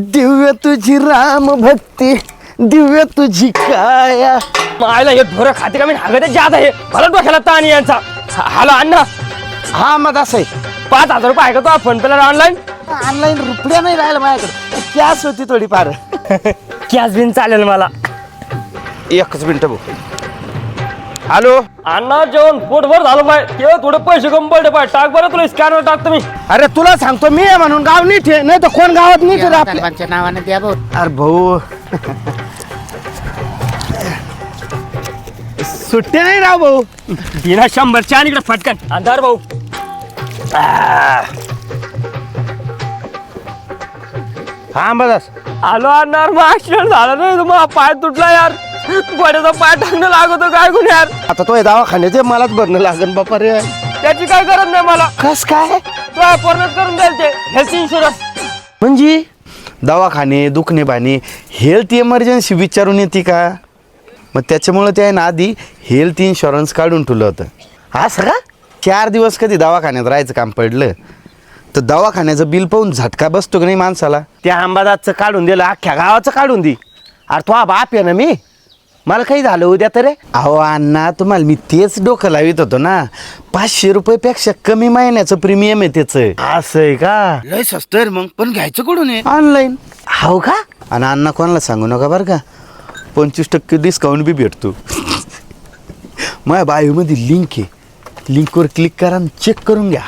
दिव्य तुझी राम भक्ती, दिव्य तुझी काया. आयला हे ढोरं खाते का मी हागत जात आहे. मला डोक्याला ताण आहे यांचा. हॅलो अण्णा, हा मग असं आहे. 5,000 रुपये आहे का तो फोन पेला ऑनलाईन? ऑनलाईन रुपया नाही राहिला माझ्याकडे, कॅश होती थोडीफार. कॅश बिन चालेल मला. एकच मिनिट भाऊ. हॅलो. अण्णा जेवण पोटभर झालं पाहिजे. तेव्हा थोडे पैसे कमी पडले पाहिजे. टाक बरं, तुला स्कॅनर टाकतो मी. अरे तुला सांगतो मी आहे म्हणून गाव नीट आहे, नाही तर कोण गावात नीट आहे आपल्या. साहेबांच्या नावाने द्या भाऊ. अरे भाऊ सुट्टे नाही राव भाऊ. बिना 100च्या आणि इकडे फटकन अंधार भाऊ. हा बस. आलो अण्णा, मग ऍक्सिडेंट झाला नाही तुम्हाला, पाय तुटला यार. गोड्याचा पाय टाकणं लागतो काय कोण यार. आता तो दवाखान्याचे मलाच भरणं लागेल बापा रे. त्याची काय गरज नाही मला. कस काय तुला परत करून द्याल ते हेल्थ इन्शुरन्स. म्हणजे दवाखाने दुखणे भाणे हेल्थ इमर्जन्सी विचारून येते का? मग त्याच्यामुळं ते आहे ना आधी हेल्थ इन्शुरन्स काढून ठेवलं होतं. असं का? 4 दिवस कधी दवाखान्यात राहायचं काम पडलं तर दवाखान्याचं बिल पाहून झटका बसतो की नाही माणसाला. त्या अंबादाचं काढून दिलं, अख्ख्या गावाचं काढून दे. अरे तो बाप आहे ना मी, मला काही झालं उद्या तर रे. अहो अण्णा, तुम्हाला मी तेच डोकं लावित होतो ना. 500 रुपयेपेक्षा कमी महिन्याचं प्रीमियम आहे त्याचं. असं आहे का? लय स्वस्त आहे मग. पण घ्यायचं कुठून आहे? ऑनलाईन. हो का? आणि अण्णा कोणाला सांगू नका बरं का, 25% डिस्काउंट बी भेटतो. माझ्या बायोमध्ये लिंक आहे, लिंकवर क्लिक करा आणि चेक करून घ्या.